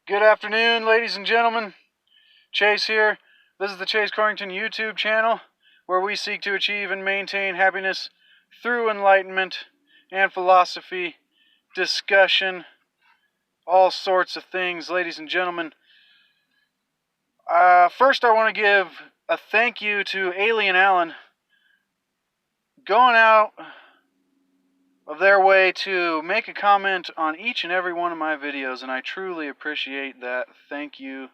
Good afternoon, ladies and gentlemen. Chase here. This is the Chase Corrington YouTube channel, where we seek to achieve and maintain happiness through enlightenment and philosophy, discussion, all sorts of things, ladies and gentlemen. First, I want to give a thank you to Alien Alan, going out of their way to make a comment on each and every one of my videos, and I truly appreciate that. Thank you.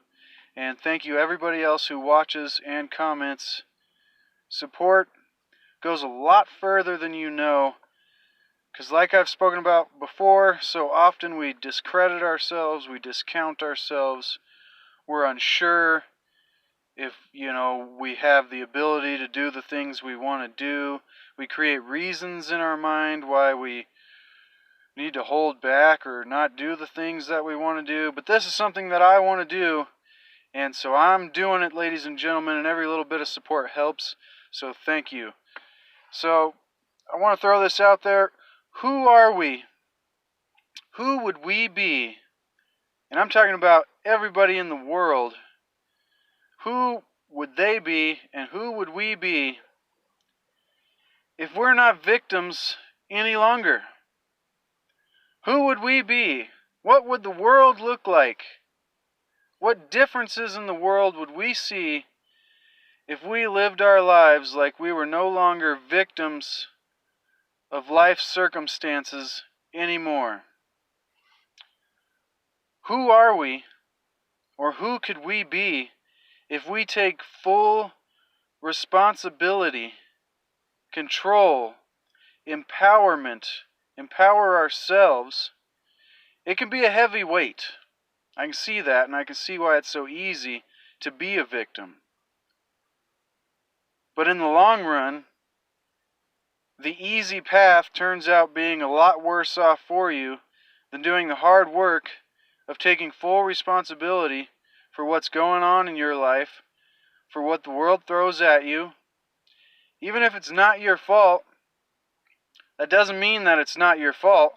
And thank you everybody else who watches and comments. Support goes a lot further than you know, because like I've spoken about before, so often we discredit ourselves, we discount ourselves, we're unsure if, we have the ability to do the things we want to do. We create reasons in our mind why we need to hold back or not do the things that we want to do. But this is something that I want to do, and so I'm doing it, ladies and gentlemen, and every little bit of support helps, so thank you. So, I want to throw this out there. Who are we? Who would we be? And I'm talking about everybody in the world. Who would they be, and who would we be if we're not victims any longer? Who would we be? What would the world look like? What differences in the world would we see if we lived our lives like we were no longer victims of life's circumstances anymore? Who are we, or who could we be, if we take full responsibility, control, empower ourselves? It can be a heavy weight. I can see that, and I can see why it's so easy to be a victim. But in the long run, the easy path turns out being a lot worse off for you than doing the hard work of taking full responsibility for what's going on in your life, for what the world throws at you. Even if it's not your fault, that doesn't mean that it's not your fault.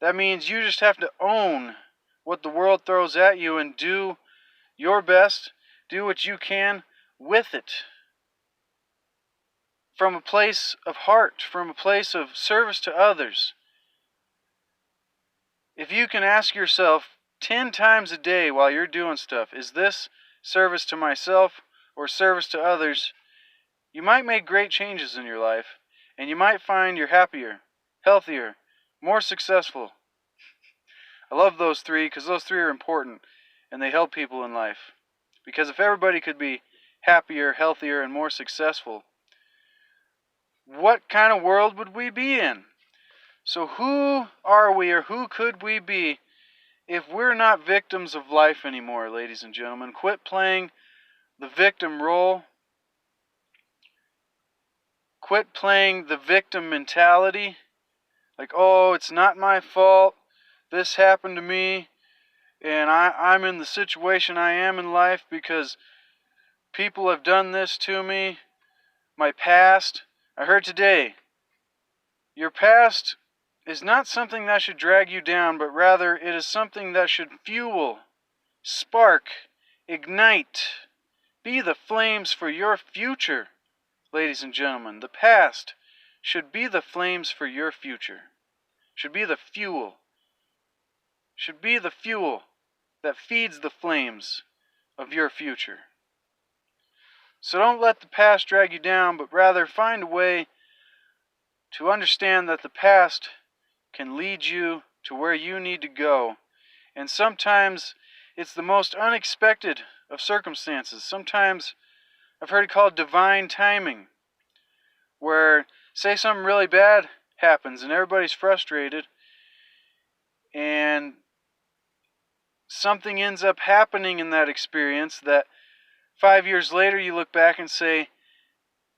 That means you just have to own what the world throws at you and do your best, do what you can with it. From a place of heart, from a place of service to others. If you can ask yourself 10 times a day while you're doing stuff, is this service to myself or service to others? You might make great changes in your life, and you might find you're happier, healthier, more successful. I love those three because those three are important, and they help people in life. Because if everybody could be happier, healthier, and more successful, what kind of world would we be in? So who are we, or who could we be if we're not victims of life anymore, ladies and gentlemen? Quit playing the victim role. Quit playing the victim mentality. Like, oh, it's not my fault. This happened to me. And I'm in the situation I am in life because people have done this to me. My past. I heard today, your past is not something that should drag you down, but rather it is something that should fuel, spark, ignite, be the flames for your future, ladies and gentlemen. The past should be the flames for your future, should be the fuel, that feeds the flames of your future. So don't let the past drag you down, but rather find a way to understand that the past can lead you to where you need to go. And sometimes it's the most unexpected of circumstances. Sometimes I've heard it called divine timing, where say something really bad happens and everybody's frustrated, and something ends up happening in that experience that 5 years later you look back and say,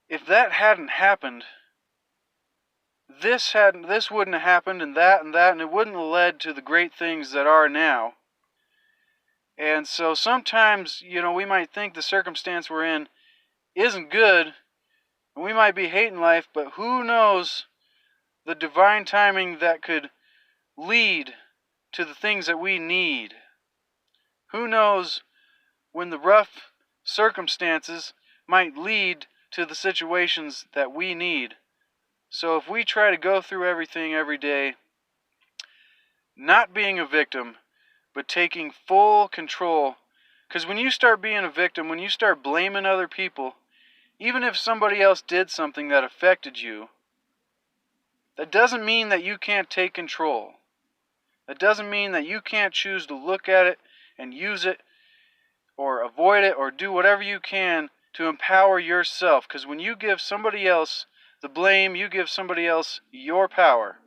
if that hadn't happened, this wouldn't have happened, and that, and it wouldn't have led to the great things that are now. And so sometimes, we might think the circumstance we're in isn't good, and we might be hating life, but who knows the divine timing that could lead to the things that we need. Who knows when the rough circumstances might lead to the situations that we need. So if we try to go through everything every day, not being a victim, but taking full control, because when you start being a victim, when you start blaming other people, even if somebody else did something that affected you, that doesn't mean that you can't take control. That doesn't mean that you can't choose to look at it and use it or avoid it or do whatever you can to empower yourself. Because when you give somebody else the blame, you give somebody else your power.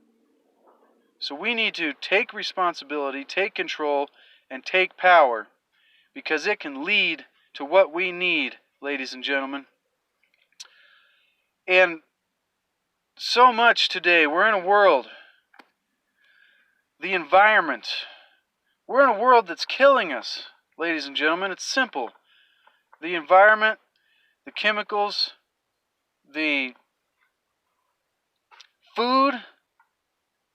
So we need to take responsibility, take control, and take power, because it can lead to what we need, ladies and gentlemen. And so much today, we're in a world, the environment, we're in a world that's killing us, ladies and gentlemen. It's simple. The environment, the chemicals, the food,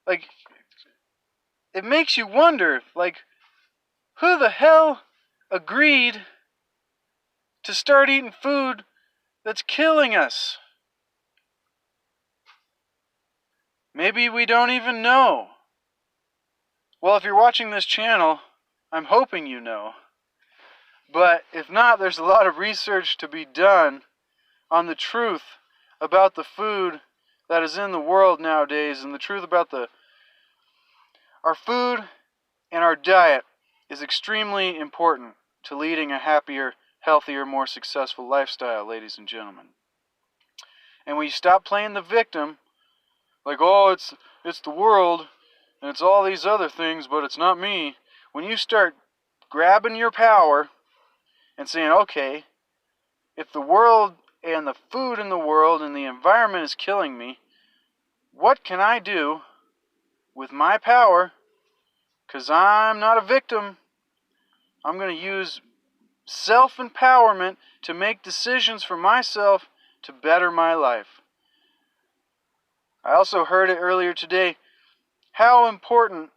like, it makes you wonder, like, who the hell agreed to start eating food that's killing us? Maybe we don't even know. Well, if you're watching this channel, I'm hoping you know. But if not, there's a lot of research to be done on the truth about the food that is in the world nowadays, and the truth about our food and our diet is extremely important to leading a happier, healthier, more successful lifestyle, ladies and gentlemen. And when you stop playing the victim, like, oh, it's the world, and it's all these other things, but it's not me. When you start grabbing your power and saying, okay, if the world and the food in the world and the environment is killing me, what can I do with my power? Because I'm not a victim. I'm going to use self-empowerment to make decisions for myself to better my life. I also heard it earlier today, how often,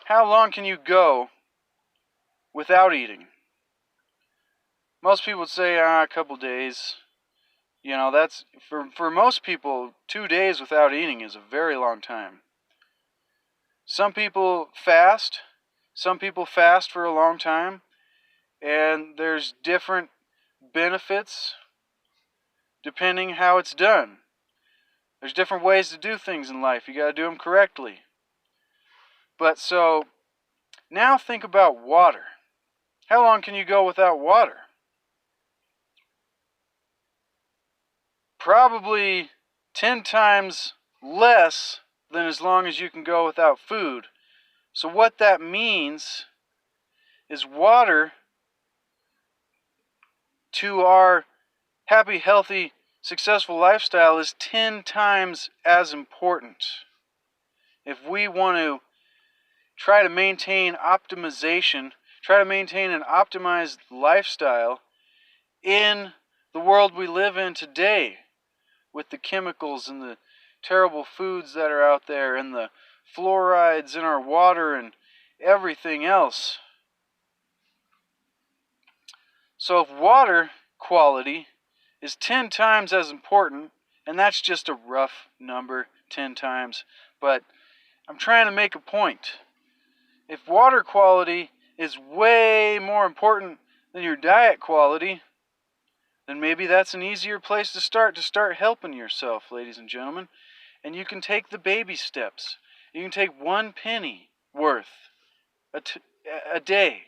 how long can you go without eating? Most people would say, a couple days. You know, that's, for most people, 2 days without eating is a very long time. Some people fast for a long time, and there's different benefits depending how it's done. There's different ways to do things in life. You got to do them correctly. But so, now think about water. How long can you go without water? Probably 10 times less than as long as you can go without food. So what that means is water to our happy, healthy, successful lifestyle is 10 times as important. If we want to try to maintain optimization, try to maintain an optimized lifestyle in the world we live in today, with the chemicals and the terrible foods that are out there and the fluorides in our water and everything else. So if water quality is 10 times as important, and that's just a rough number, 10 times, but I'm trying to make a point. If water quality is way more important than your diet quality, then maybe that's an easier place to start helping yourself, ladies and gentlemen. And you can take the baby steps. You can take 1 penny worth a day.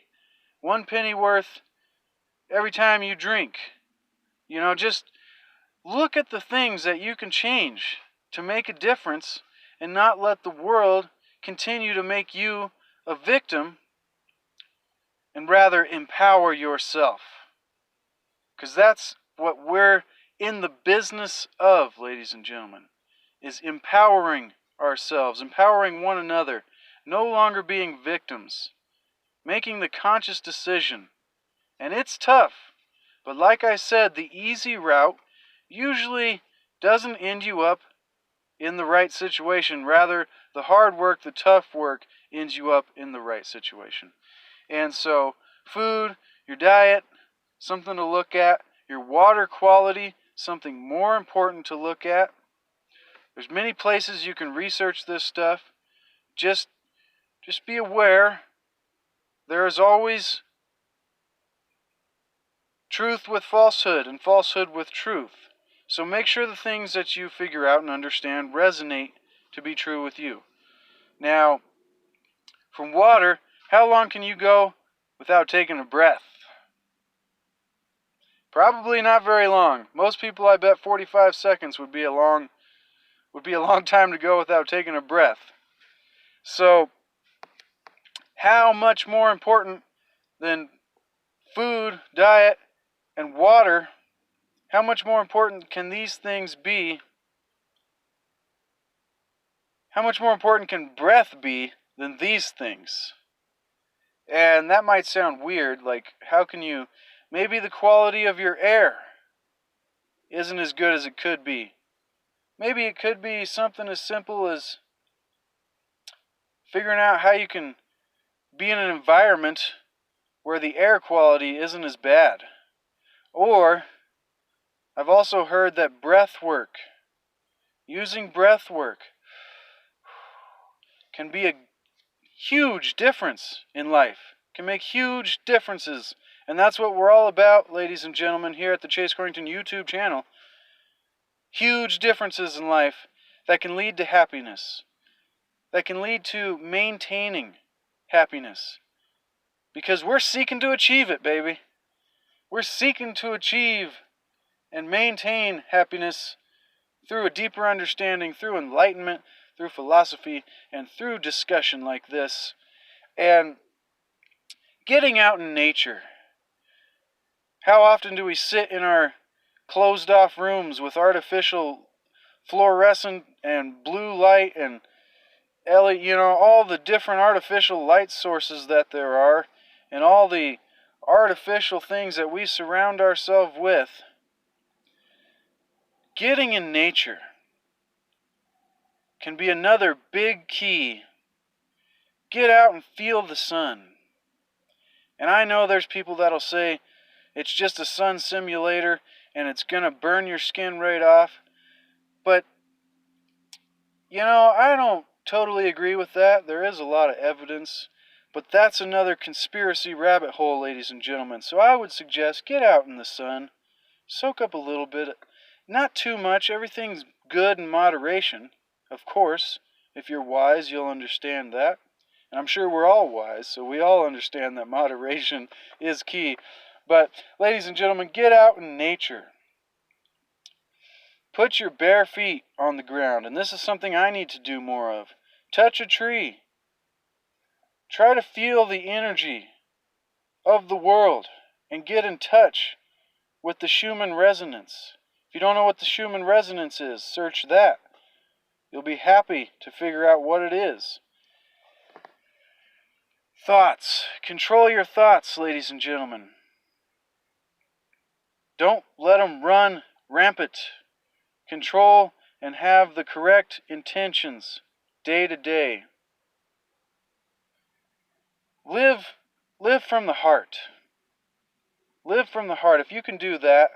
1 penny worth every time you drink. You know, just look at the things that you can change to make a difference and not let the world continue to make you a victim, and rather empower yourself. Because that's what we're in the business of, ladies and gentlemen, is empowering ourselves, empowering one another, no longer being victims, making the conscious decision. And it's tough, but like I said, the easy route usually doesn't end you up in the right situation. Rather, the hard work, the tough work ends you up in the right situation. And so, food, your diet, something to look at. Your water quality, something more important to look at. There's many places you can research this stuff. Just be aware, there is always truth with falsehood and falsehood with truth. So make sure the things that you figure out and understand resonate to be true with you. Now, from water, how long can you go without taking a breath? Probably not very long. Most people, I bet 45 seconds would be a long time to go without taking a breath. So, how much more important than food, diet, and water, how much more important can these things be? How much more important can breath be than these things? And that might sound weird, like how can you, maybe the quality of your air isn't as good as it could be. Maybe it could be something as simple as figuring out how you can be in an environment where the air quality isn't as bad. Or, I've also heard that breath work, using breath work, can be a huge difference in life, can make huge differences. And that's what we're all about, ladies and gentlemen, here at the Chase Corrington YouTube channel. Huge differences in life that can lead to happiness, that can lead to maintaining happiness. Because we're seeking to achieve it, baby. We're seeking to achieve and maintain happiness through a deeper understanding, through enlightenment, through philosophy, and through discussion like this. And getting out in nature. How often do we sit in our closed-off rooms with artificial fluorescent and blue light and all the different artificial light sources that there are, and all the artificial things that we surround ourselves with? Getting in nature can be another big key. Get out and feel the sun. And I know there's people that'll say it's just a sun simulator and it's going to burn your skin right off. But, I don't totally agree with that. There is a lot of evidence. But that's another conspiracy rabbit hole, ladies and gentlemen. So I would suggest get out in the sun. Soak up a little bit. Not too much. Everything's good in moderation. Of course, if you're wise, you'll understand that. And I'm sure we're all wise, so we all understand that moderation is key. But, ladies and gentlemen, get out in nature. Put your bare feet on the ground, and this is something I need to do more of. Touch a tree. Try to feel the energy of the world and get in touch with the Schumann resonance. If you don't know what the Schumann resonance is, search that. You'll be happy to figure out what it is. Thoughts. Control your thoughts, ladies and gentlemen. Don't let them run rampant. Control and have the correct intentions day to day. Live from the heart. Live from the heart. If you can do that,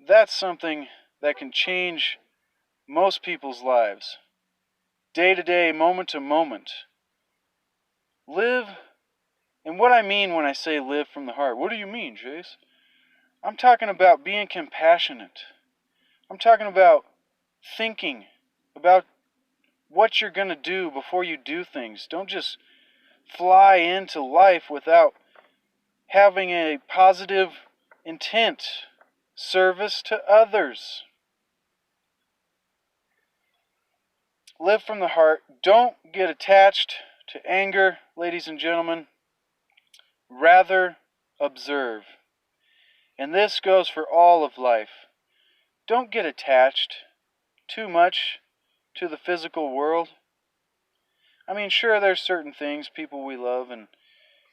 that's something that can change most people's lives. Day to day, moment to moment. Live, and what I mean when I say live from the heart, what do you mean, Chase? I'm talking about being compassionate. I'm talking about thinking about what you're going to do before you do things. Don't just fly into life without having a positive intent, service to others. Live from the heart. Don't get attached to anger, ladies and gentlemen. Rather observe. And this goes for all of life. Don't get attached too much to the physical world. I mean, sure, there's certain things, people we love, and,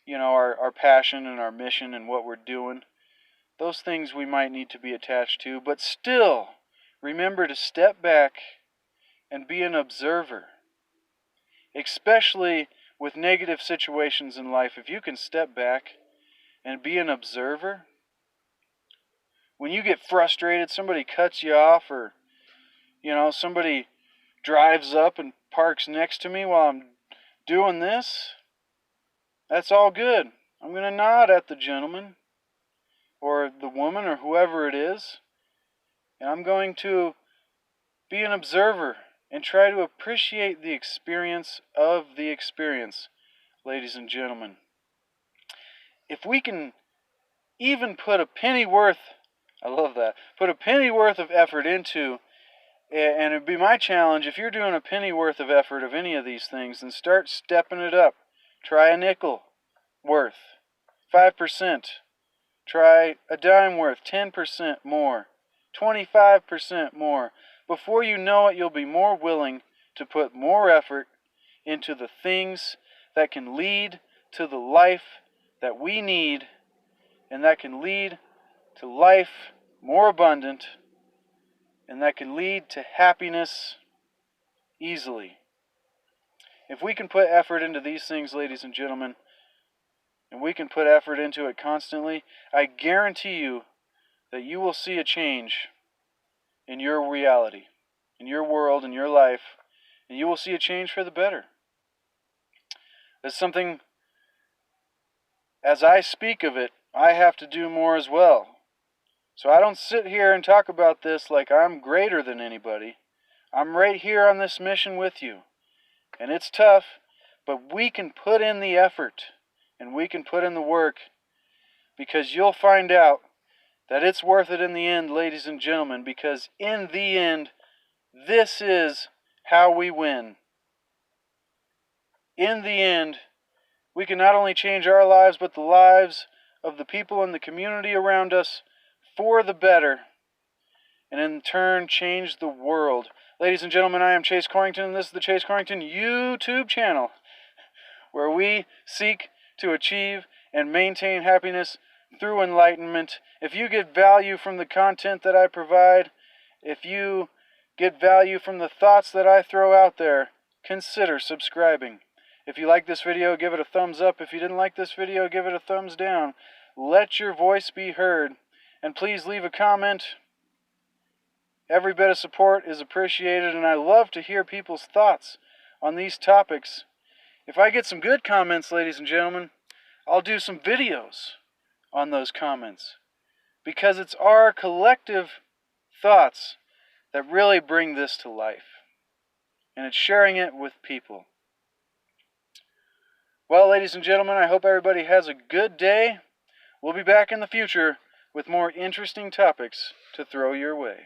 our passion and our mission and what we're doing. Those things we might need to be attached to, but still, remember to step back and be an observer. Especially with negative situations in life, if you can step back and be an observer, when you get frustrated, somebody cuts you off, or somebody drives up and parks next to me while I'm doing this, that's all good. I'm going to nod at the gentleman or the woman or whoever it is, and I'm going to be an observer and try to appreciate the experience of the experience, ladies and gentlemen. If we can even put a penny worth, I love that, put a penny worth of effort into, and it'd be my challenge, if you're doing a penny worth of effort of any of these things, then start stepping it up. Try a nickel worth, 5%. Try a dime worth, 10% more, 25% more. Before you know it, you'll be more willing to put more effort into the things that can lead to the life that we need, and that can lead to life more abundant, and that can lead to happiness easily. If we can put effort into these things, ladies and gentlemen, and we can put effort into it constantly, I guarantee you that you will see a change in your reality, in your world, in your life, and you will see a change for the better. It's something, as I speak of it, I have to do more as well. So I don't sit here and talk about this like I'm greater than anybody. I'm right here on this mission with you. And it's tough, but we can put in the effort and we can put in the work, because you'll find out that it's worth it in the end, ladies and gentlemen, because in the end, this is how we win. In the end, we can not only change our lives, but the lives of the people in the community around us for the better, and in turn change the world. Ladies and gentlemen, I am Chase Corrington, and this is the Chase Corrington YouTube channel, where we seek to achieve and maintain happiness through enlightenment. If you get value from the content that I provide, if you get value from the thoughts that I throw out there, consider subscribing. If you like this video, give it a thumbs up. If you didn't like this video, give it a thumbs down. Let your voice be heard. And please leave a comment. Every bit of support is appreciated, and I love to hear people's thoughts on these topics. If I get some good comments, ladies and gentlemen, I'll do some videos on those comments, because it's our collective thoughts that really bring this to life, and it's sharing it with people. Well, ladies and gentlemen, I hope everybody has a good day. We'll be back in the future with more interesting topics to throw your way.